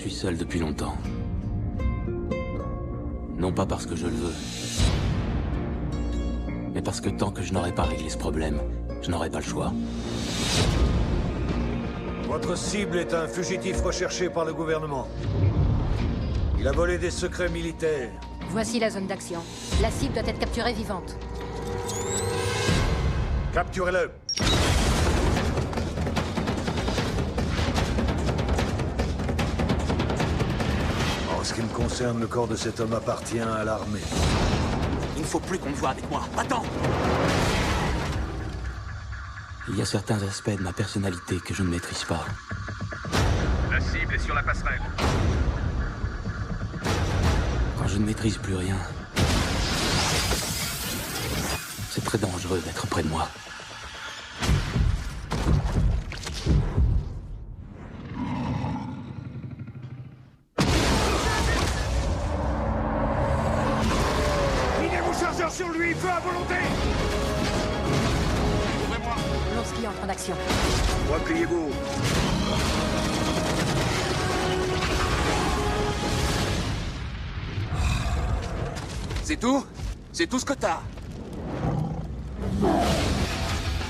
suis seul depuis longtemps. Non pas parce que je le veux, mais parce que tant que je n'aurai pas réglé ce problème, je n'aurai pas le choix. Votre cible est un fugitif recherché par le gouvernement. Il a volé des secrets militaires. Voici la zone d'action. La cible doit être capturée vivante. Capturez-le! En ce qui me concerne, le corps de cet homme appartient à l'armée. Il ne faut plus qu'on me voie avec moi. Attends! Il y a certains aspects de ma personnalité que je ne maîtrise pas. La cible est sur la passerelle. Quand je ne maîtrise plus rien, c'est très dangereux d'être près de moi. Minez vos chargeurs sur lui, feu à volonté! Ouvrez-moi. Lonsky entre en action. Repliez-vous. C'est tout? C'est tout ce que t'as?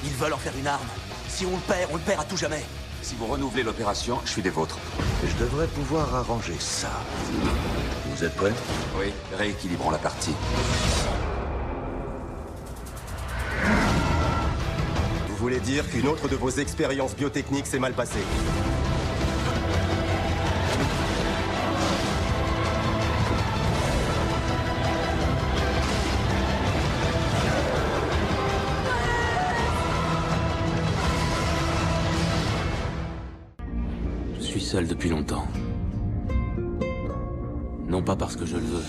Ils veulent en faire une arme. Si on le perd à tout jamais. Si vous renouvelez l'opération, je suis des vôtres. Je devrais pouvoir arranger ça. Vous êtes prêts? Oui, rééquilibrons la partie. Vous voulez dire qu'une autre de vos expériences biotechniques s'est mal passée? Je suis seul depuis longtemps. Non pas parce que je le veux,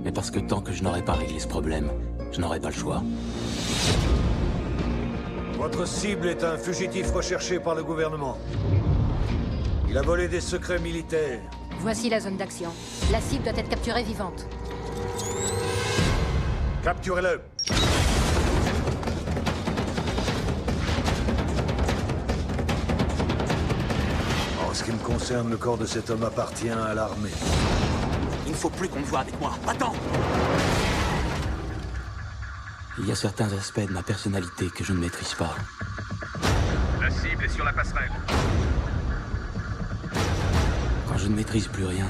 mais parce que tant que je n'aurai pas réglé ce problème, je n'aurai pas le choix. Votre cible est un fugitif recherché par le gouvernement. Il a volé des secrets militaires. Voici la zone d'action. La cible doit être capturée vivante. Capturez-le! En ce qui me concerne, le corps de cet homme appartient à l'armée. Il ne faut plus qu'on me voie avec moi. Attends! Il y a certains aspects de ma personnalité que je ne maîtrise pas. La cible est sur la passerelle. Quand je ne maîtrise plus rien,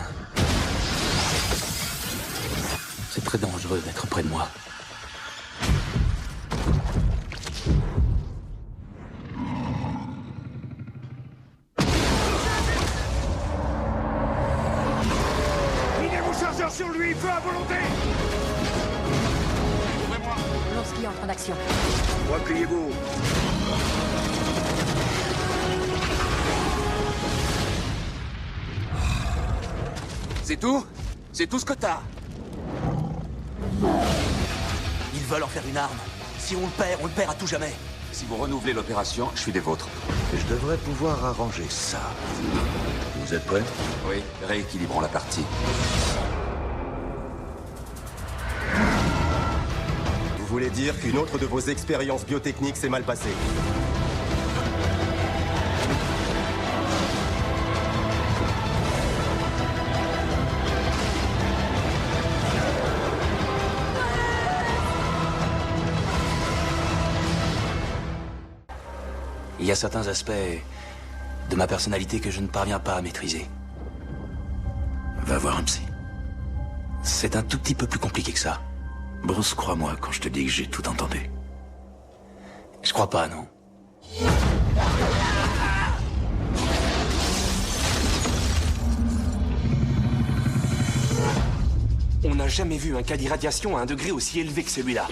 c'est très dangereux d'être près de moi. Minez vos chargeurs sur lui, feu à volonté! Ouvrez-moi. Lonsky entre en action. Repliez-vous. C'est tout? C'est tout ce que t'as? Ils veulent en faire une arme. Si on le perd à tout jamais. Si vous renouvelez l'opération, je suis des vôtres. Je devrais pouvoir arranger ça. Vous êtes prêts? Oui, rééquilibrons la partie. Vous voulez dire qu'une autre de vos expériences biotechniques s'est mal passée? Il y a certains aspects de ma personnalité que je ne parviens pas à maîtriser. Va voir un psy. C'est un tout petit peu plus compliqué que ça. Bruce, crois-moi quand je te dis que j'ai tout entendu. Je crois pas, non. On n'a jamais vu un cas d'irradiation à un degré aussi élevé que celui-là.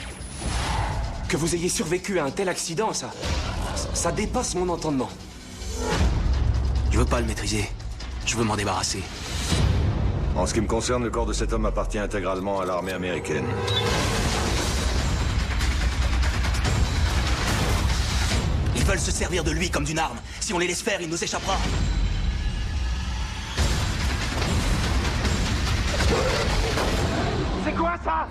Que vous ayez survécu à un tel accident, ça dépasse mon entendement. Je veux pas le maîtriser. Je veux m'en débarrasser. En ce qui me concerne, le corps de cet homme appartient intégralement à l'armée américaine. Ils veulent se servir de lui comme d'une arme. Si on les laisse faire, il nous échappera. C'est quoi ça?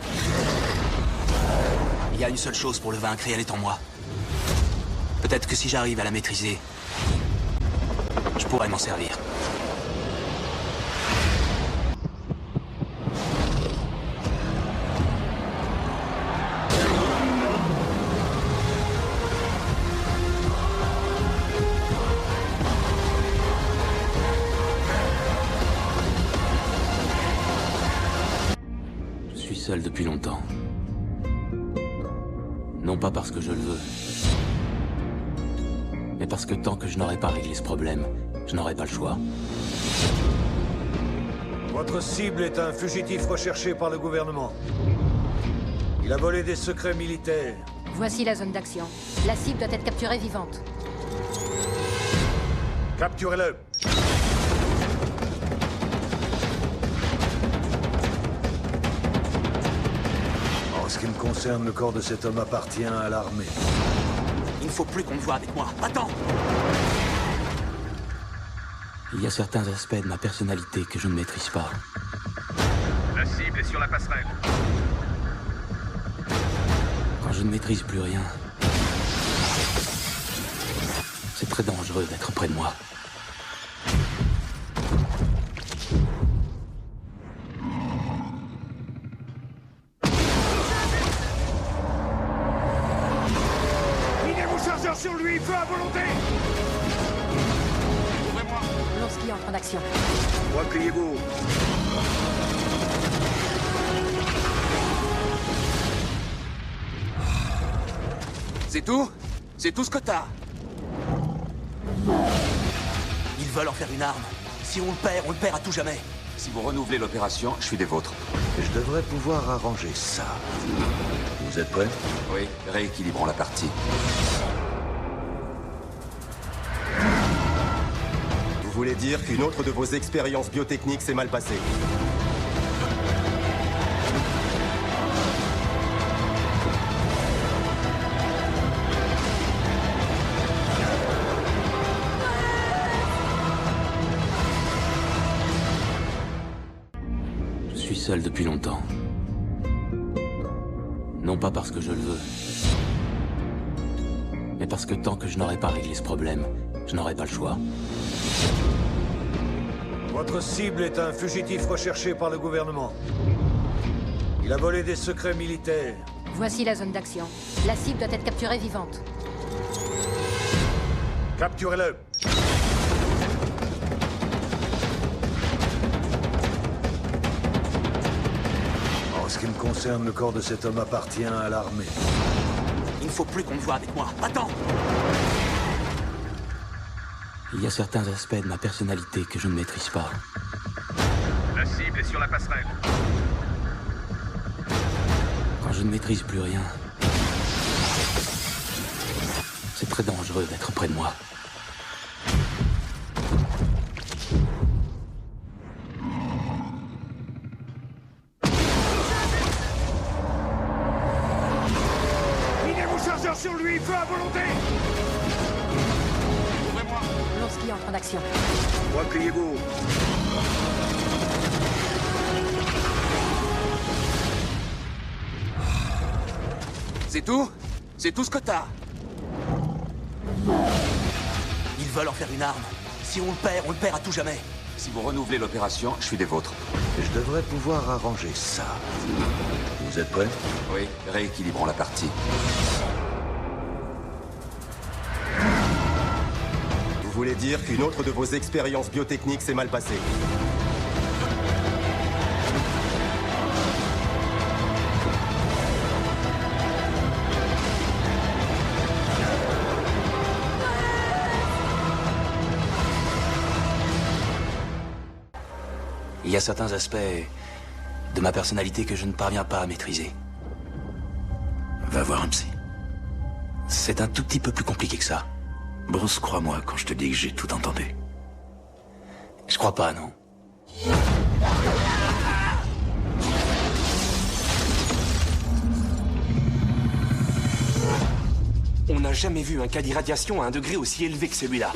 Il y a une seule chose pour le vaincre et elle est en moi. Peut-être que si j'arrive à la maîtriser, je pourrais m'en servir. seul depuis longtemps. Non pas parce que je le veux, mais parce que tant que je n'aurai pas réglé ce problème, je n'aurai pas le choix. Votre cible est un fugitif recherché par le gouvernement. Il a volé des secrets militaires. Voici la zone d'action. La cible doit être capturée vivante. Capturez-le. En ce qui me concerne, le corps de cet homme appartient à l'armée. Il ne faut plus qu'on me voie avec moi. Attends! Il y a certains aspects de ma personnalité que je ne maîtrise pas. La cible est sur la passerelle. Quand je ne maîtrise plus rien, c'est très dangereux d'être près de moi. Minez vos chargeurs sur lui, feu à volonté! Blonsky entre en action. Repliez-vous. C'est tout? C'est tout ce que t'as? Ils veulent en faire une arme. Si on le perd à tout jamais. Si vous renouvelez l'opération, je suis des vôtres. Je devrais pouvoir arranger ça. Vous êtes prêts? Oui, rééquilibrons la partie. Vous voulez dire qu'une autre de vos expériences biotechniques s'est mal passée? Je suis seul depuis longtemps. Non pas parce que je le veux, mais parce que tant que je n'aurai pas réglé ce problème, je n'aurai pas le choix. Votre cible est un fugitif recherché par le gouvernement. Il a volé des secrets militaires. Voici la zone d'action. La cible doit être capturée vivante. Capturez-le. En ce qui me concerne, le corps de cet homme appartient à l'armée. Il ne faut plus qu'on me voie avec moi. Attends! Il y a certains aspects de ma personnalité que je ne maîtrise pas. La cible est sur la passerelle. Quand je ne maîtrise plus rien, c'est très dangereux d'être près de moi. Minez vos chargeurs sur lui, feu à volonté! Blonsky entre en action. Repliez-vous. C'est tout? C'est tout ce que t'as? Ils veulent en faire une arme. Si on le perd à tout jamais. Si vous renouvelez l'opération, je suis des vôtres. Je devrais pouvoir arranger ça. Vous êtes prêts? Oui, rééquilibrons la partie. Vous voulez dire qu'une autre de vos expériences biotechniques s'est mal passée? Il y a certains aspects de ma personnalité que je ne parviens pas à maîtriser. Va voir un psy. C'est un tout petit peu plus compliqué que ça. Bruce, crois-moi quand je te dis que j'ai tout entendu. Je crois pas, non. On n'a jamais vu un cas d'irradiation à un degré aussi élevé que celui-là.